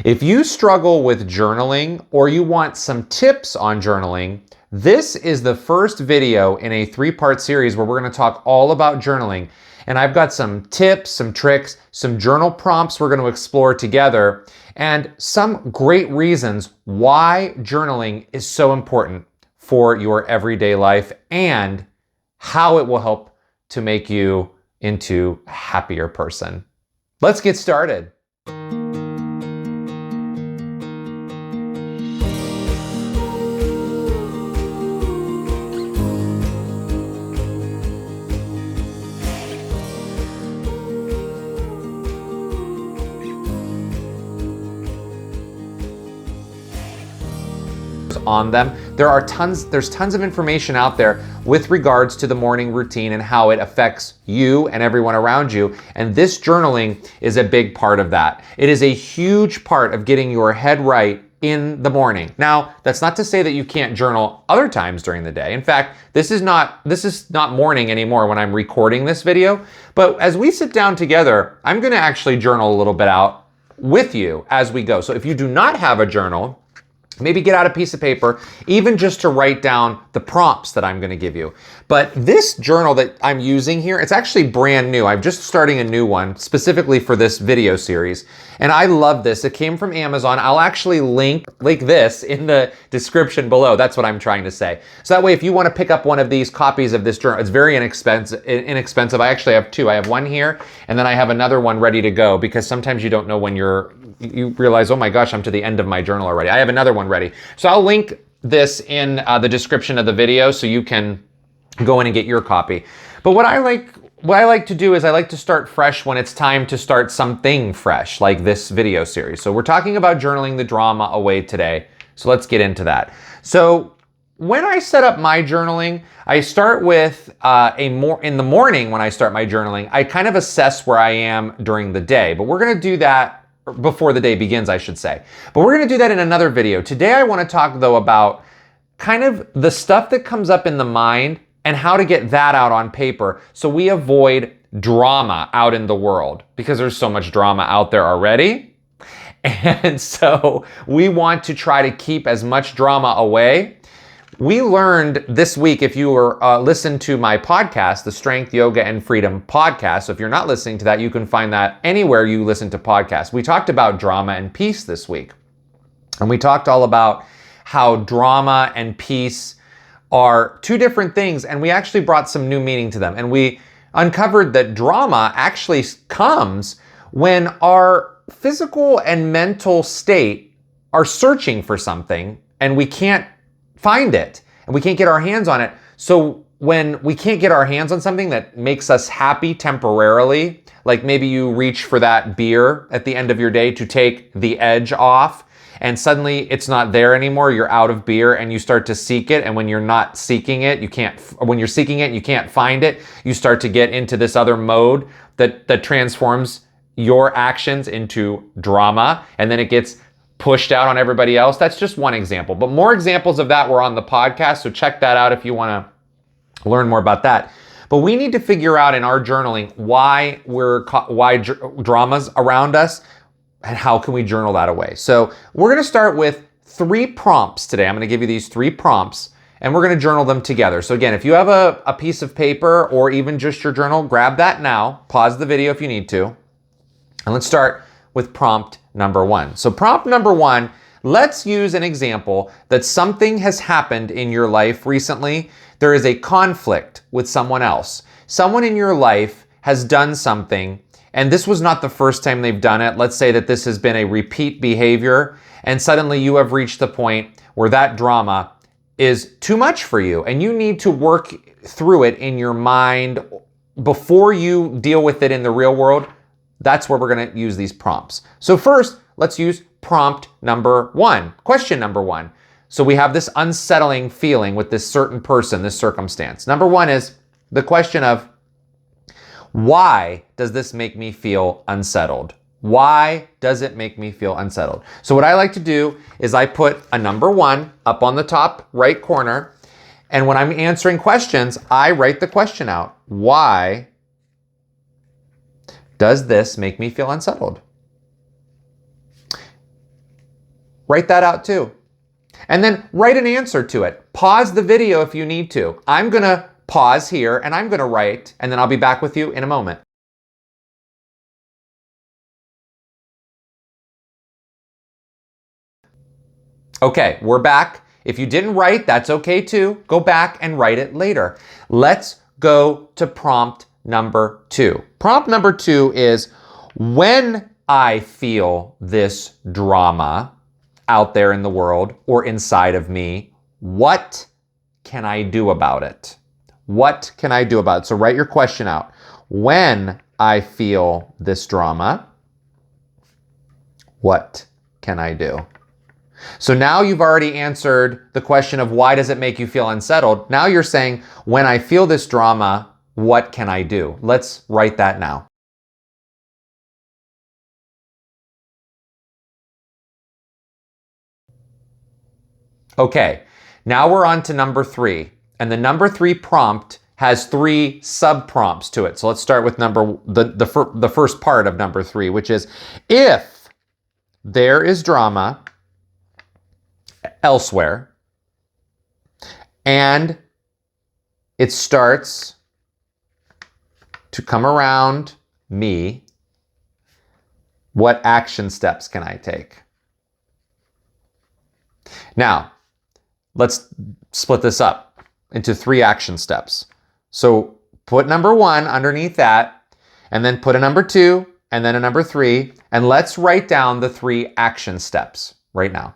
If you struggle with journaling or you want some tips on journaling, this is the first video in a 3-part series where we're going to talk all about journaling. And I've got some tips, some tricks, some journal prompts we're going to explore together, and some great reasons why journaling is so important for your everyday life and how it will help to make you into a happier person. Let's get started. On them. There's tons of information out there with regards to the morning routine and how it affects you and everyone around you. And this journaling is a big part of that. It is a huge part of getting your head right in the morning. Now, that's not to say that you can't journal other times during the day. In fact, this is not morning anymore when I'm recording this video. But as we sit down together, I'm going to actually journal a little bit out with you as we go. So if you do not have a journal, maybe get out a piece of paper, even just to write down the prompts that I'm going to give you. But this journal that I'm using here, it's actually brand new. I'm just starting a new one specifically for this video series. And I love this. It came from Amazon. I'll actually link this in the description below. That's what I'm trying to say. So that way, if you want to pick up one of these copies of this journal, it's very inexpensive. I actually have two. I have one here, and then I have another one ready to go, because sometimes you don't know when you realize, oh my gosh, I'm to the end of my journal already. I have another one ready. So I'll link this in the description of the video so you can go in and get your copy. But what I like to do is I like to start fresh when it's time to start something fresh, like this video series. So we're talking about journaling the drama away today. So let's get into that. So when I set up my journaling, I start with in the morning when I start my journaling, I kind of assess where I am during the day. But we're going to do that before the day begins, I should say. But we're going to do that in another video. Today I want to talk though about kind of the stuff that comes up in the mind and how to get that out on paper so we avoid drama out in the world, because there's so much drama out there already. And so we want to try to keep as much drama away. We learned this week, if you were listened to my podcast, the Strength, Yoga, and Freedom podcast. So if you're not listening to that, you can find that anywhere you listen to podcasts. We talked about drama and peace this week. And we talked all about how drama and peace are two different things. And we actually brought some new meaning to them. And we uncovered that drama actually comes when our physical and mental state are searching for something and we can't find it and we can't get our hands on it. So when we can't get our hands on something that makes us happy temporarily, like maybe you reach for that beer at the end of your day to take the edge off, and suddenly it's not there anymore, you're out of beer and you start to seek it. And when you're not seeking it, when you're seeking it and you can't find it, you start to get into this other mode that transforms your actions into drama, and then it gets pushed out on everybody else. That's just one example, but more examples of that were on the podcast. So check that out if you want to learn more about that. But we need to figure out in our journaling why drama's around us and how can we journal that away. So we're going to start with 3 prompts today. I'm going to give you these 3 prompts and we're going to journal them together. So again, if you have a piece of paper or even just your journal, grab that now. Pause the video if you need to. And let's start with prompt number 1. So prompt number 1, let's use an example that something has happened in your life recently. There is a conflict with someone else. Someone in your life has done something, and this was not the first time they've done it. Let's say that this has been a repeat behavior, and suddenly you have reached the point where that drama is too much for you, and you need to work through it in your mind before you deal with it in the real world. That's where we're going to use these prompts. So first, let's use prompt number 1, question number 1. So we have this unsettling feeling with this certain person, this circumstance. Number 1 is the question of, why does this make me feel unsettled? Why does it make me feel unsettled? So what I like to do is I put a number 1 up on the top right corner. And when I'm answering questions, I write the question out. Why does this make me feel unsettled? Write that out too. And then write an answer to it. Pause the video if you need to. I'm going to pause here and I'm going to write, and then I'll be back with you in a moment. Okay, we're back. If you didn't write, that's okay too. Go back and write it later. Let's go to prompt number 2. Prompt number 2 is, when I feel this drama out there in the world or inside of me, what can I do about it? What can I do about it? So write your question out. When I feel this drama, what can I do? So now you've already answered the question of why does it make you feel unsettled? Now you're saying, when I feel this drama, what can I do? Let's write that now. Okay, now we're on to number 3. And the number 3 prompt has 3 sub-prompts to it. So let's start with the first part of number 3, which is, if there is drama elsewhere and it starts to come around me, what action steps can I take? Now, let's split this up into 3 action steps. So put number 1 underneath that, and then put a number 2, and then a number 3, and let's write down the 3 action steps right now.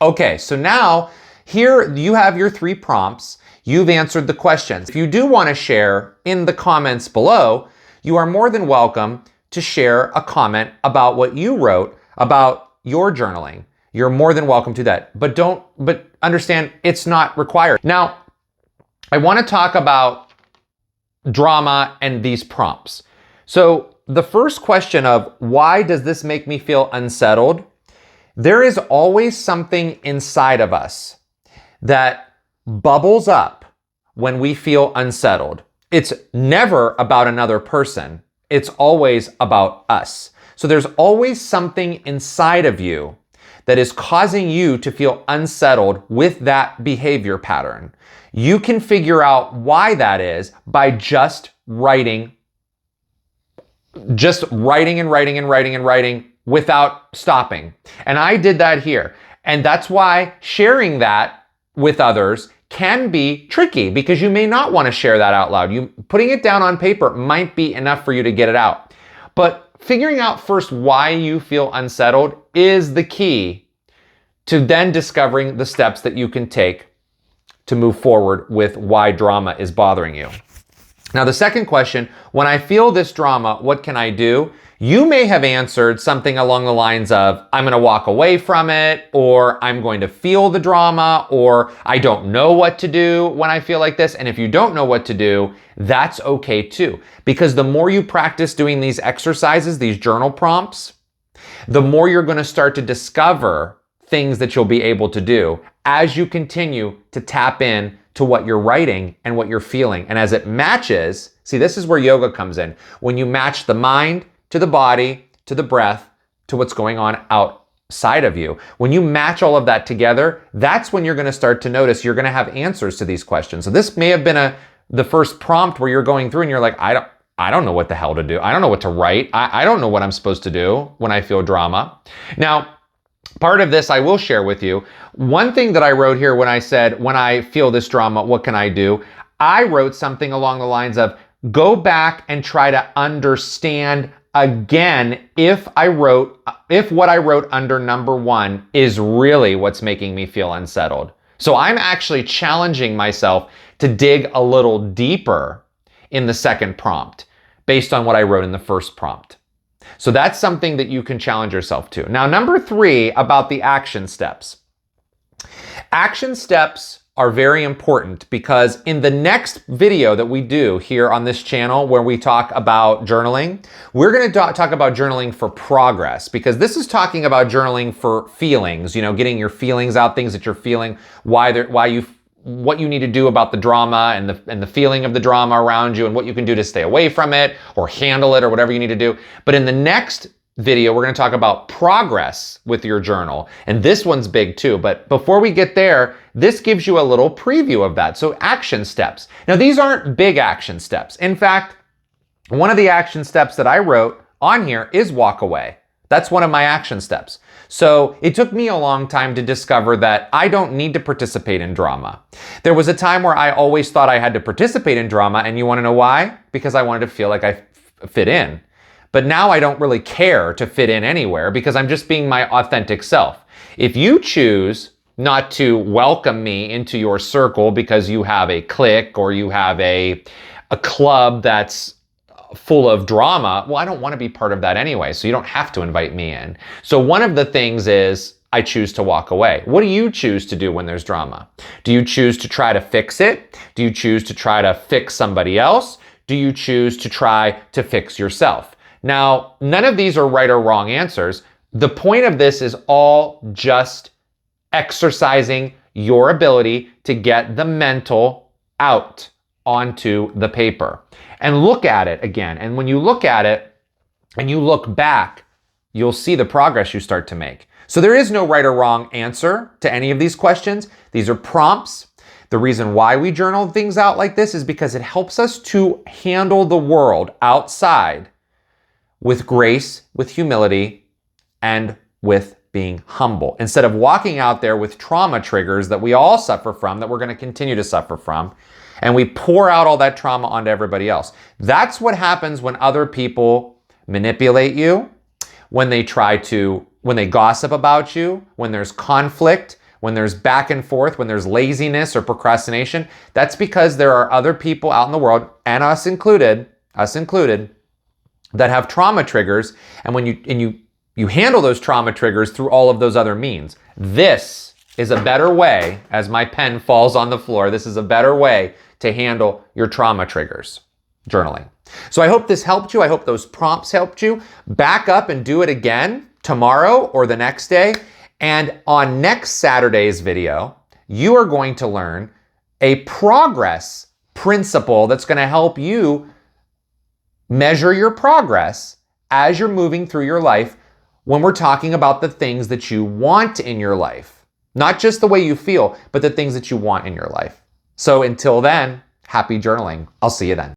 Okay, so now here you have your 3 prompts. You've answered the questions. If you do want to share in the comments below, you are more than welcome to share a comment about what you wrote about your journaling. You're more than welcome to that. But understand, it's not required. Now, I want to talk about drama and these prompts. So the first question of, why does this make me feel unsettled? There is always something inside of us that bubbles up when we feel unsettled. It's never about another person. It's always about us. So there's always something inside of you that is causing you to feel unsettled with that behavior pattern. You can figure out why that is by just writing and writing without stopping. And I did that here. And that's why sharing that with others can be tricky, because you may not want to share that out loud. Putting it down on paper might be enough for you to get it out. But figuring out first why you feel unsettled is the key to then discovering the steps that you can take to move forward with why drama is bothering you. Now, the second question, when I feel this drama, what can I do? You may have answered something along the lines of, I'm going to walk away from it, or I'm going to feel the drama, or I don't know what to do when I feel like this. And if you don't know what to do, that's okay too. Because the more you practice doing these exercises, these journal prompts, the more you're going to start to discover things that you'll be able to do as you continue to tap in to what you're writing and what you're feeling. And as it matches, see, this is where yoga comes in. When you match the mind to the body, to the breath, to what's going on outside of you. When you match all of that together, that's when you're going to start to notice you're going to have answers to these questions. So this may have been the first prompt where you're going through and you're like, I don't know what the hell to do. I don't know what to write. I don't know what I'm supposed to do when I feel drama. Now, part of this I will share with you. One thing that I wrote here when I said, when I feel this drama, what can I do? I wrote something along the lines of, go back and try to understand again if what I wrote under number 1 is really what's making me feel unsettled. So I'm actually challenging myself to dig a little deeper in the second prompt based on what I wrote in the first prompt. So that's something that you can challenge yourself to. Now, number 3, about the action steps. Action steps are very important because in the next video that we do here on this channel where we talk about journaling, we're going to talk about journaling for progress, because this is talking about journaling for feelings, getting your feelings out, things that you're feeling, why what you need to do about the drama and the feeling of the drama around you and what you can do to stay away from it or handle it or whatever you need to do. But in the next video, we're going to talk about progress with your journal. And this one's big too. But before we get there, this gives you a little preview of that. So action steps. Now, these aren't big action steps. In fact, one of the action steps that I wrote on here is walk away. That's one of my action steps. So it took me a long time to discover that I don't need to participate in drama. There was a time where I always thought I had to participate in drama, and you want to know why? Because I wanted to feel like I fit in. But now I don't really care to fit in anywhere because I'm just being my authentic self. If you choose not to welcome me into your circle because you have a clique or you have a club that's full of drama, well, I don't want to be part of that anyway, so you don't have to invite me in. So one of the things is I choose to walk away. What do you choose to do when there's drama? Do you choose to try to fix it? Do you choose to try to fix somebody else? Do you choose to try to fix yourself? Now, none of these are right or wrong answers. The point of this is all just exercising your ability to get the mental out onto the paper and look at it again. And when you look at it and you look back, you'll see the progress you start to make. So there is no right or wrong answer to any of these questions. These are prompts. The reason why we journal things out like this is because it helps us to handle the world outside with grace, with humility, and with being humble. Instead of walking out there with trauma triggers that we all suffer from, that we're going to continue to suffer from, and we pour out all that trauma onto everybody else. That's what happens when other people manipulate you, when they gossip about you, when there's conflict, when there's back and forth, when there's laziness or procrastination. That's because there are other people out in the world, and us included, that have trauma triggers. And when you handle those trauma triggers through all of those other means. This is a better way, as my pen falls on the floor, this is a better way to handle your trauma triggers, journaling. So I hope this helped you. I hope those prompts helped you. Back up and do it again tomorrow or the next day. And on next Saturday's video, you are going to learn a progress principle that's going to help you measure your progress as you're moving through your life when we're talking about the things that you want in your life. Not just the way you feel, but the things that you want in your life. So until then, happy journaling. I'll see you then.